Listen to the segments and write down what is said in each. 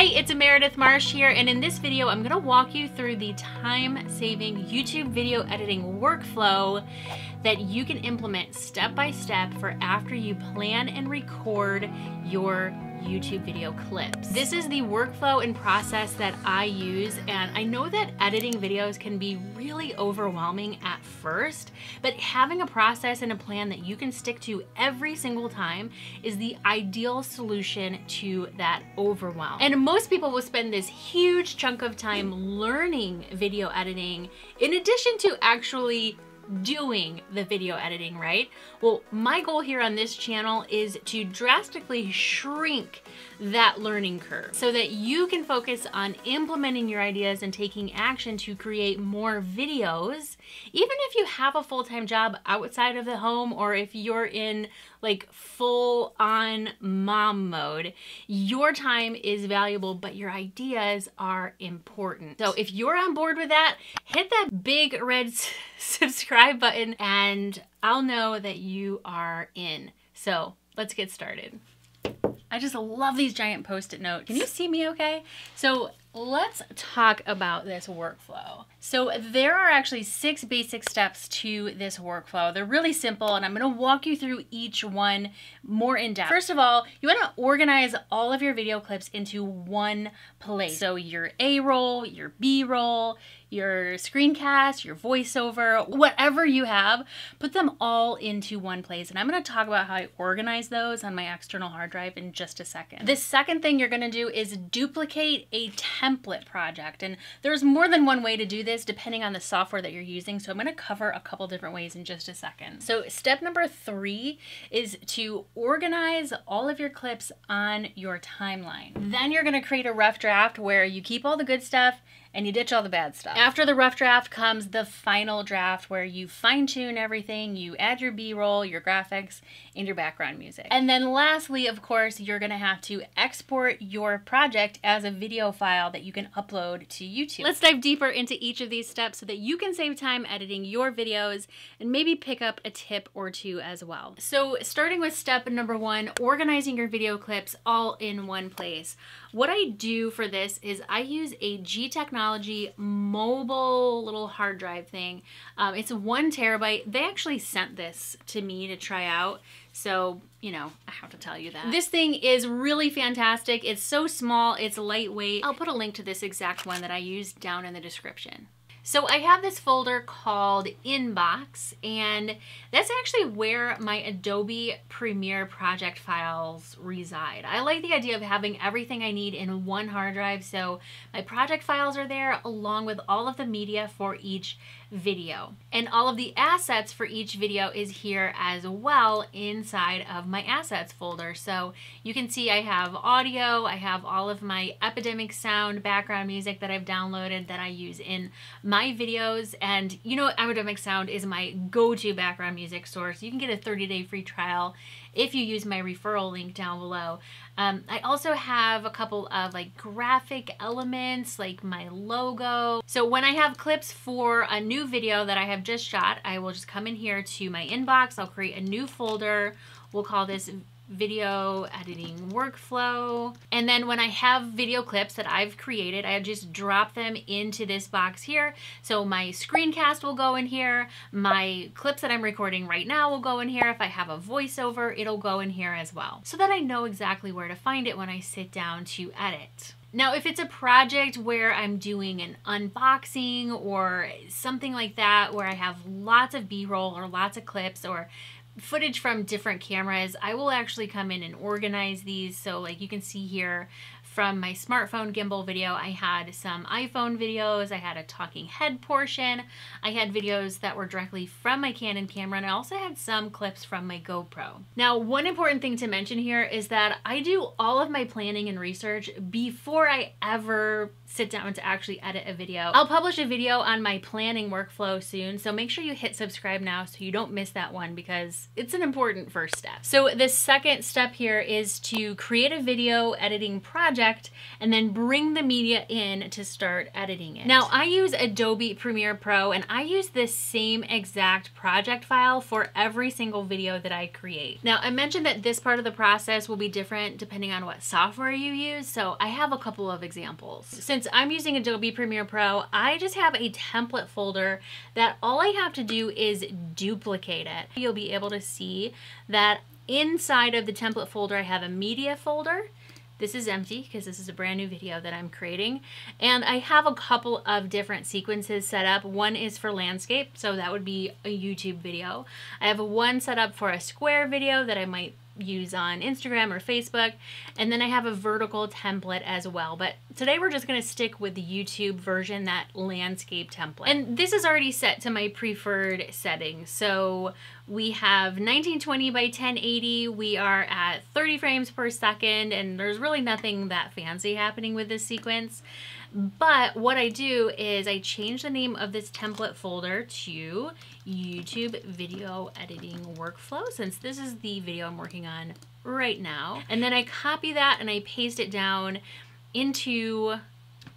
Hey, it's Meredith Marsh here, and in this video I'm going to walk you through the time-saving YouTube video editing workflow that you can implement step by step for after you plan and record your YouTube video clips. This is the workflow and process that I use, and I know that editing videos can be really overwhelming at first, but having a process and a plan that you can stick to every single time is the ideal solution to that overwhelm. And most people will spend this huge chunk of time learning video editing in addition to actually doing the video editing, right? Well, my goal here on this channel is to drastically shrink that learning curve so that you can focus on implementing your ideas and taking action to create more videos, even if you have a full-time job outside of the home, or if you're in like full-on mom mode. Your time is valuable, but your ideas are important. So if you're on board with that, hit that big red subscribe button and I'll know that you are in. So let's get started. I just love these giant Post-it notes. Can you see me okay? So let's talk about this workflow. So there are actually 6 basic steps to this workflow. They're really simple, and I'm going to walk you through each one more in depth. First of all, you want to organize all of your video clips into one place. So your A-roll, your B-roll, your screencast, your voiceover, whatever you have, put them all into one place. And I'm going to talk about how I organize those on my external hard drive in just a second. The second thing you're going to do is duplicate a template project. And there's more than one way to do this depending on the software that you're using. So I'm going to cover a couple different ways in just a second. So step number 3 is to organize all of your clips on your timeline. Then you're going to create a rough draft where you keep all the good stuff and you ditch all the bad stuff. After the rough draft comes the final draft where you fine-tune everything, you add your B-roll, your graphics, and your background music. And then lastly, of course, you're gonna have to export your project as a video file that you can upload to YouTube. Let's dive deeper into each of these steps so that you can save time editing your videos and maybe pick up a tip or two as well. So starting with step number 1, organizing your video clips all in one place. What I do for this is I use a G Technology mobile little hard drive thing. It's 1 terabyte. They actually sent this to me to try out. So, you know, I have to tell you that. This thing is really fantastic. It's so small, it's lightweight. I'll put a link to this exact one that I used down in the description. So I have this folder called Inbox, and that's actually where my Adobe Premiere project files reside. I like the idea of having everything I need in one hard drive, so my project files are there along with all of the media for each video. And all of the assets for each video is here as well inside of my assets folder. So you can see I have audio, I have all of my Epidemic Sound background music that I've downloaded that I use in my videos. And you know, Epidemic Sound is my go-to background music source. You can get a 30-day free trial if you use my referral link down below. I also have a couple of like graphic elements like my logo. So when I have clips for a new video that I have just shot, I will just come in here to my inbox. I'll create a new folder. We'll call this video editing workflow. And then when I have video clips that I've created, I just drop them into this box here. So my screencast will go in here. My clips that I'm recording right now will go in here. If I have a voiceover, it'll go in here as well, so that I know exactly where to find it when I sit down to edit. Now, if it's a project where I'm doing an unboxing or something like that, where I have lots of B-roll or lots of clips or footage from different cameras, I will actually come in and organize these. So like you can see here from my smartphone gimbal video, I had some iPhone videos, I had a talking head portion, I had videos that were directly from my Canon camera, and I also had some clips from my GoPro. Now, one important thing to mention here is that I do all of my planning and research before I ever sit down to actually edit a video. I'll publish a video on my planning workflow soon, so make sure you hit subscribe now so you don't miss that one, because it's an important first step. So the second step here is to create a video editing project and then bring the media in to start editing it. Now I use Adobe Premiere Pro, and I use this same exact project file for every single video that I create. Now I mentioned that this part of the process will be different depending on what software you use, so I have a couple of examples. Since I'm using Adobe Premiere Pro, I just have a template folder that all I have to do is duplicate it. You'll be able to see that inside of the template folder I have a media folder. This is empty because this is a brand new video that I'm creating, and I have a couple of different sequences set up. One is for landscape, so that would be a YouTube video. I have one set up for a square video that I might use on Instagram or Facebook, and then I have a vertical template as well, but today we're just going to stick with the YouTube version, that landscape template. And this is already set to my preferred settings. So we have 1920 by 1080, we are at 30 frames per second, and there's really nothing that fancy happening with this sequence. But what I do is I change the name of this template folder to YouTube Video Editing Workflow, since this is the video I'm working on right now. And then I copy that and I paste it down into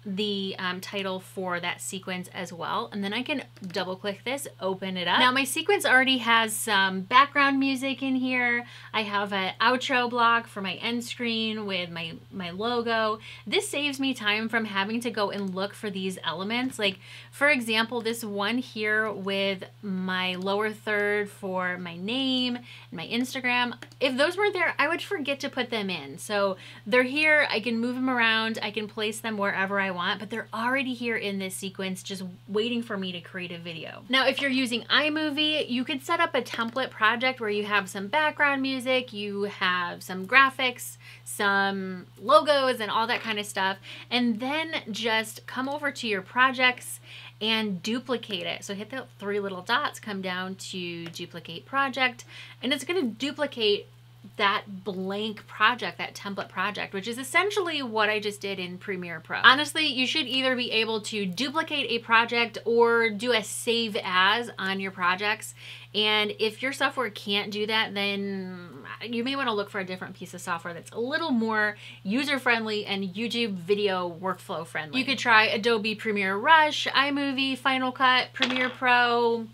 the title for that sequence as well, and then I can double click this, open it up. Now my sequence already has some background music in here. I have an outro block for my end screen with my logo. This saves me time from having to go and look for these elements. Like for example, this one here with my lower third for my name and my Instagram, if those weren't there, I would forget to put them in. So they're here, I can move them around, I can place them wherever I want, but they're already here in this sequence just waiting for me to create a video. Now if you're using iMovie, you could set up a template project where you have some background music, you have some graphics, some logos and all that kind of stuff, and then just come over to your projects and duplicate it. So hit the three little dots, come down to duplicate project, and it's going to duplicate that blank project, that template project, which is essentially what I just did in Premiere Pro. Honestly, you should either be able to duplicate a project or do a save as on your projects. And if your software can't do that, then you may want to look for a different piece of software that's a little more user-friendly and YouTube video workflow friendly. You could try Adobe Premiere Rush, iMovie, Final Cut, Premiere Pro,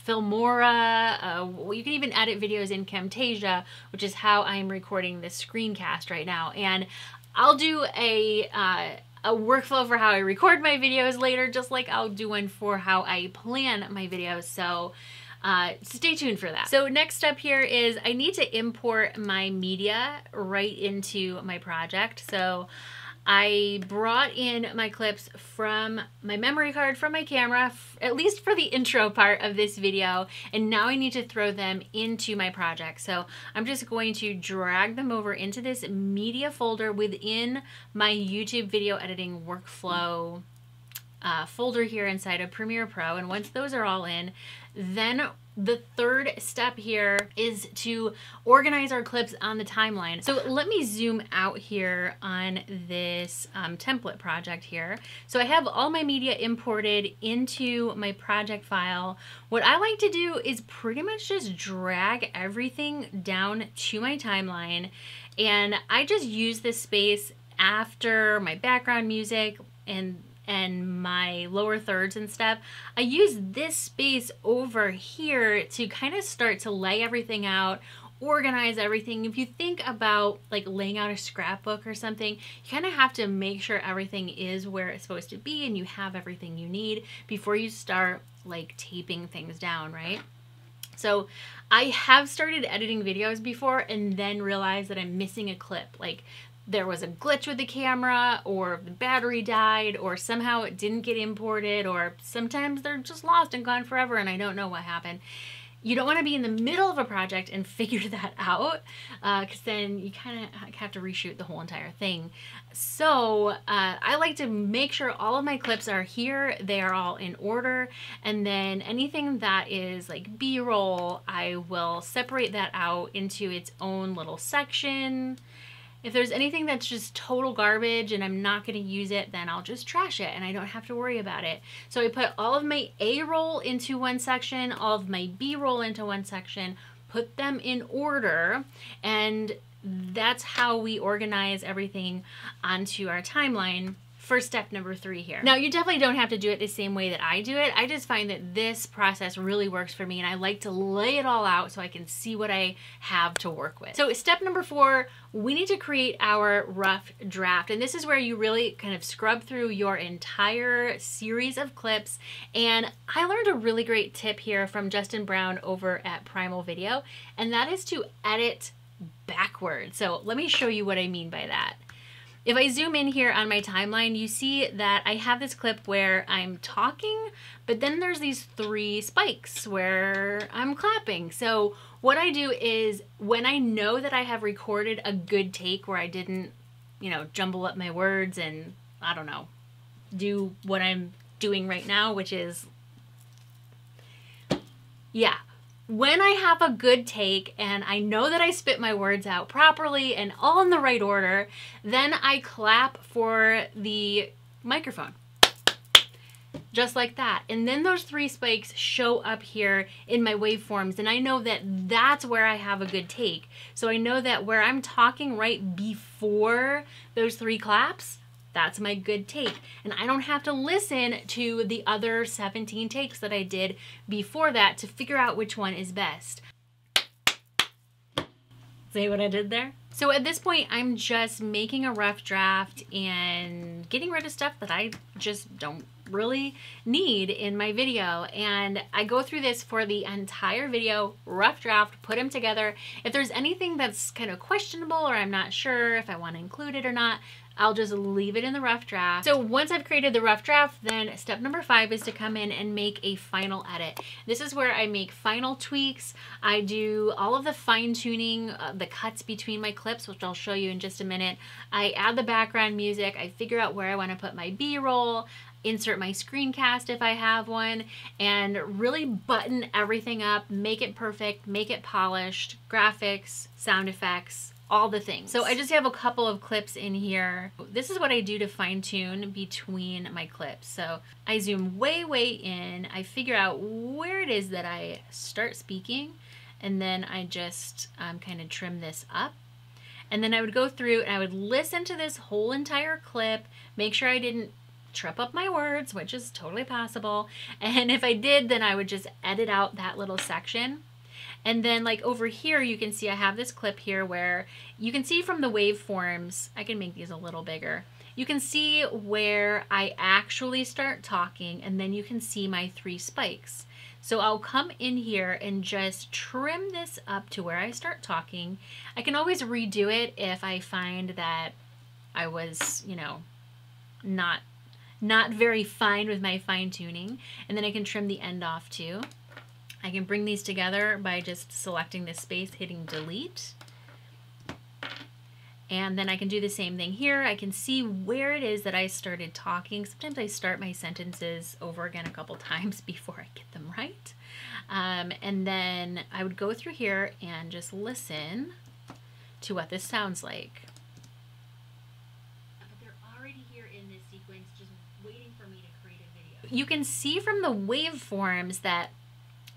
Filmora. You can even edit videos in Camtasia, which is how I'm recording this screencast right now. And I'll do a workflow for how I record my videos later, just like I'll do one for how I plan my videos. So stay tuned for that. So next step here is I need to import my media right into my project. So I brought in my clips from my memory card from my camera, at least for the intro part of this video, and now I need to throw them into my project. So I'm just going to drag them over into this media folder within my YouTube video editing workflow folder here inside of Premiere Pro. And once those are all in, then the third step here is to organize our clips on the timeline. So let me zoom out here on this template project here. So I have all my media imported into my project file. What I like to do is pretty much just drag everything down to my timeline, and I just use this space after my background music and my lower thirds and stuff. I use this space over here to kind of start to lay everything out, organize everything. If you think about like laying out a scrapbook or something, you kind of have to make sure everything is where it's supposed to be and you have everything you need before you start like taping things down, right? So I have started editing videos before and then realized that I'm missing a clip. Like there was a glitch with the camera, or the battery died, or somehow it didn't get imported, or sometimes they're just lost and gone forever and I don't know what happened. You don't want to be in the middle of a project and figure that out, because then you kind of have to reshoot the whole entire thing. So I like to make sure all of my clips are here, they are all in order, and then anything that is like B-roll, I will separate that out into its own little section. If there's anything that's just total garbage and I'm not going to use it, then I'll just trash it and I don't have to worry about it. So I put all of my A-roll into one section, all of my B-roll into one section, put them in order, and that's how we organize everything onto our timeline for step number 3 here. Now, you definitely don't have to do it the same way that I do it. I just find that this process really works for me, and I like to lay it all out so I can see what I have to work with. So step number 4, we need to create our rough draft. And this is where you really kind of scrub through your entire series of clips. And I learned a really great tip here from Justin Brown over at Primal Video, and that is to edit backwards. So let me show you what I mean by that. If I zoom in here on my timeline, you see that I have this clip where I'm talking, but then there's these 3 spikes where I'm clapping. So what I do is when I know that I have recorded a good take where I didn't, you know, jumble up my words and, I don't know, do what I'm doing right now, which is, yeah. When I have a good take and I know that I spit my words out properly and all in the right order, then I clap for the microphone. Just like that. And then those 3 spikes show up here in my waveforms, and I know that that's where I have a good take. So I know that where I'm talking right before those 3 claps, that's my good take. And I don't have to listen to the other 17 takes that I did before that to figure out which one is best. See what I did there? So at this point, I'm just making a rough draft and getting rid of stuff that I just don't really need in my video. And I go through this for the entire video, rough draft, put them together. If there's anything that's kind of questionable or I'm not sure if I want to include it or not, I'll just leave it in the rough draft. So once I've created the rough draft, then step number 5 is to come in and make a final edit. This is where I make final tweaks. I do all of the fine tuning, the cuts between my clips, which I'll show you in just a minute. I add the background music. I figure out where I want to put my B-roll, insert my screencast if I have one, and really button everything up, make it perfect, make it polished, graphics, sound effects, all the things. So I just have a couple of clips in here. This is what I do to fine tune between my clips. So I zoom way in, I figure out where it is that I start speaking, and then I just kind of trim this up. And then I would go through and I would listen to this whole entire clip, make sure I didn't trip up my words, which is totally possible. And if I did, then I would just edit out that little section. And then like over here, you can see I have this clip here where you can see from the waveforms, I can make these a little bigger. You can see where I actually start talking, and then you can see my 3 spikes. So I'll come in here and just trim this up to where I start talking. I can always redo it if I find that I was, you know, not very fine with my fine tuning. And then I can trim the end off too. I can bring these together by just selecting this space, hitting delete. And then I can do the same thing here. I can see where it is that I started talking. Sometimes I start my sentences over again a couple times before I get them right. And then I would go through here and just listen to what this sounds like. But they're already here in this sequence, just waiting for me to create a video. You can see from the waveforms that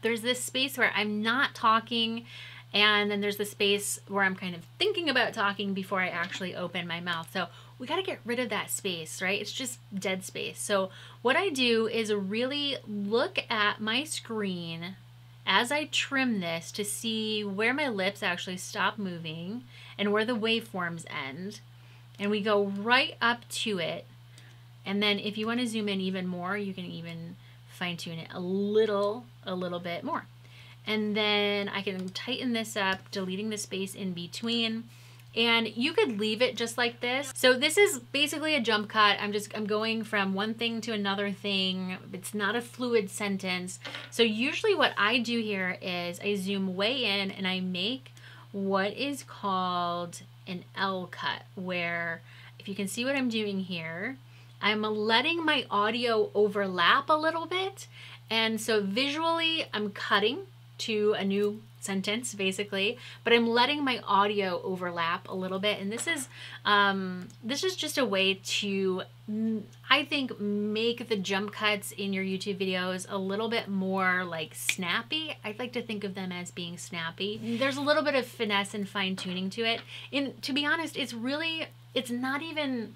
there's this space where I'm not talking, and then there's the space where I'm kind of thinking about talking before I actually open my mouth. So we got to get rid of that space, right? It's just dead space. So what I do is really look at my screen as I trim this to see where my lips actually stop moving and where the waveforms end. And we go right up to it. And then if you want to zoom in even more, you can even fine tune it a little bit more. And then I can tighten this up, deleting the space in between. And you could leave it just like this. So this is basically a jump cut. I'm going from one thing to another thing. It's not a fluid sentence. So usually what I do here is I zoom way in and I make what is called an L cut, where if you can see what I'm doing here, I'm letting my audio overlap a little bit. And so visually I'm cutting to a new sentence basically, but I'm letting my audio overlap a little bit. And this is just a way to, I think, make the jump cuts in your YouTube videos a little bit more like snappy. I'd like to think of them as being snappy. There's a little bit of finesse and fine tuning to it. And to be honest, it's not even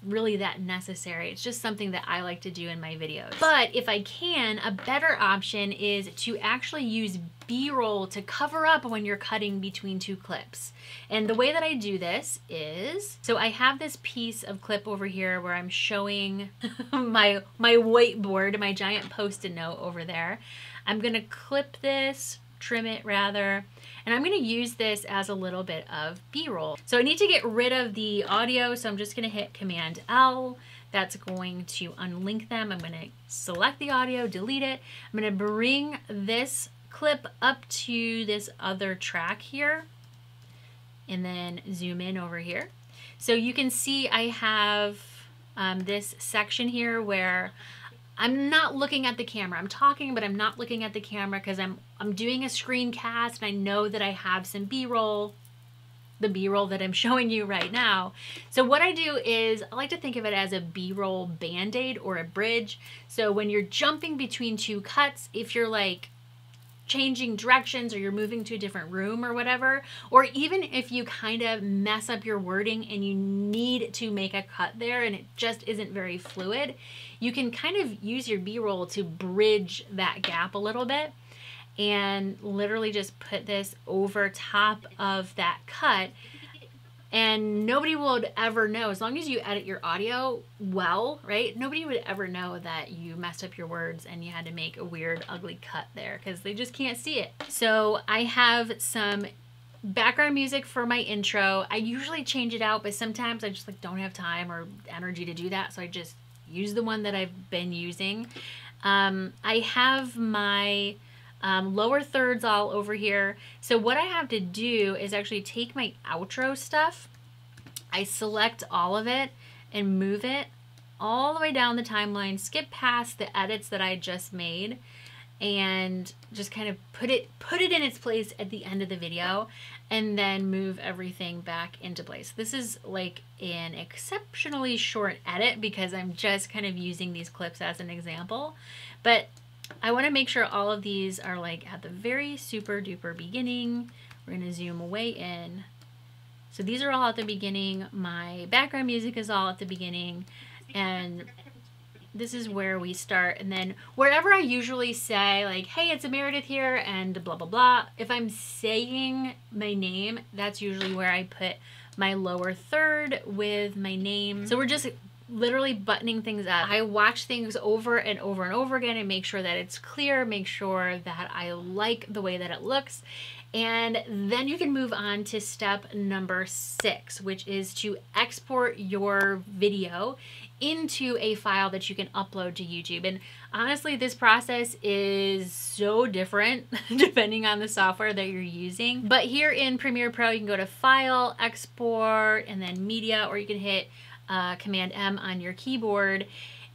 really that necessary. It's just something that I like to do in my videos. But if I can, a better option is to actually use B-roll to cover up when you're cutting between two clips. And the way that I do this is, so I have this piece of clip over here where I'm showing my whiteboard, my giant Post-it note over there. I'm gonna clip this, trim it rather, and I'm gonna use this as a little bit of B-roll. So I need to get rid of the audio, so I'm just gonna hit Command L. That's going to unlink them. I'm gonna select the audio, delete it. I'm gonna bring this clip up to this other track here, and then zoom in over here. So you can see I have this section here where I'm not looking at the camera. I'm talking, but I'm not looking at the camera because I'm doing a screencast and I know that I have some B-roll, the B-roll that I'm showing you right now. So what I do is I like to think of it as a B-roll band-aid or a bridge. So when you're jumping between two cuts, if you're like changing directions or you're moving to a different room or whatever, or even if you kind of mess up your wording and you need to make a cut there and it just isn't very fluid, you can kind of use your B-roll to bridge that gap a little bit and literally just put this over top of that cut. And nobody would ever know, as long as you edit your audio well, right? Nobody would ever know that you messed up your words and you had to make a weird, ugly cut there because they just can't see it. So I have some background music for my intro. I usually change it out, but sometimes I just like don't have time or energy to do that. So I just use the one that I've been using. I have my lower thirds all over here. So what I have to do is actually take my outro stuff, I select all of it and move it all the way down the timeline, skip past the edits that I just made, and just kind of put it in its place at the end of the video, and then move everything back into place. This is like an exceptionally short edit because I'm just kind of using these clips as an example, but I want to make sure all of these are like at the very super duper beginning. We're going to zoom way in. So these are all at the beginning. My background music is all at the beginning. And this is where we start. And then wherever I usually say like, hey, it's a Meredith here and blah, blah, blah. If I'm saying my name, that's usually where I put my lower third with my name. So we're just literally buttoning things up. I watch things over and over and over again and make sure that it's clear, make sure that I like the way that it looks. And then you can move on to step number 6, which is to export your video into a file that you can upload to YouTube. And honestly, this process is so different depending on the software that you're using. But here in Premiere Pro, you can go to File, Export, and then Media, or you can hit Command M on your keyboard.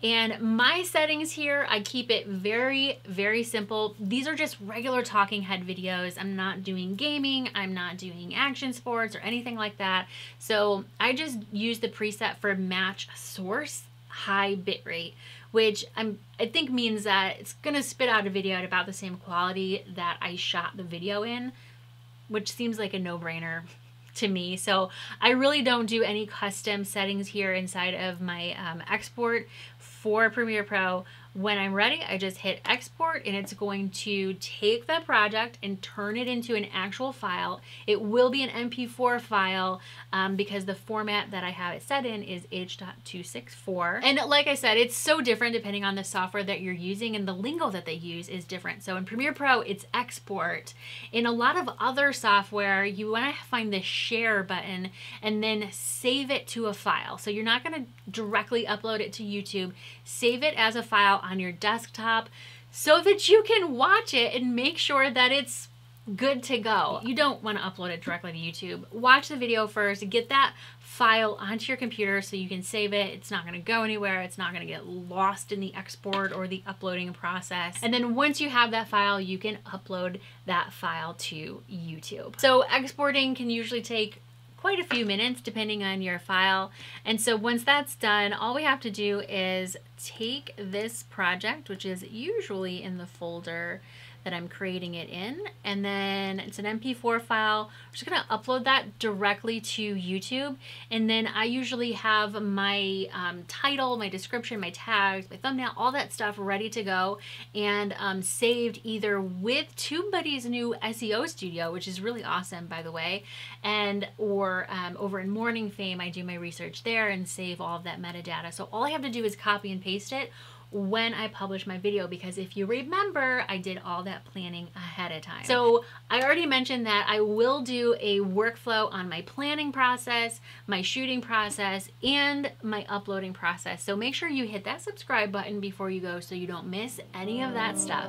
And my settings here, I keep it very, very simple. These are just regular talking head videos. I'm not doing gaming, I'm not doing action sports or anything like that. So I just use the preset for match source high bitrate, which I think means that it's gonna spit out a video at about the same quality that I shot the video in, which seems like a no-brainer to me. So I really don't do any custom settings here inside of my export for Premiere Pro. When I'm ready, I just hit export and it's going to take the project and turn it into an actual file. It will be an MP4 file because the format that I have it set in is H.264. And like I said, it's so different depending on the software that you're using, and the lingo that they use is different. So in Premiere Pro, it's export. In a lot of other software, you want to find the share button and then save it to a file. So you're not going to directly upload it to YouTube. Save it as a file on your desktop so that you can watch it and make sure that it's good to go. You don't want to upload it directly to YouTube. Watch the video first, get that file onto your computer so you can save it. It's not going to go anywhere. It's not going to get lost in the export or the uploading process. And then once you have that file, you can upload that file to YouTube. So exporting can usually take quite a few minutes depending on your file. And so once that's done, all we have to do is take this project, which is usually in the folder that I'm creating it in, and then it's an MP4 file. We're just gonna upload that directly to YouTube, and then I usually have my title, my description, my tags, my thumbnail, all that stuff ready to go and saved either with TubeBuddy's new SEO studio, which is really awesome, by the way, and or over in Morning Fame, I do my research there and save all of that metadata. So all I have to do is copy and paste it when I publish my video, because if you remember, I did all that planning ahead of time. So I already mentioned that I will do a workflow on my planning process, my shooting process, and my uploading process. So make sure you hit that subscribe button before you go so you don't miss any of that stuff.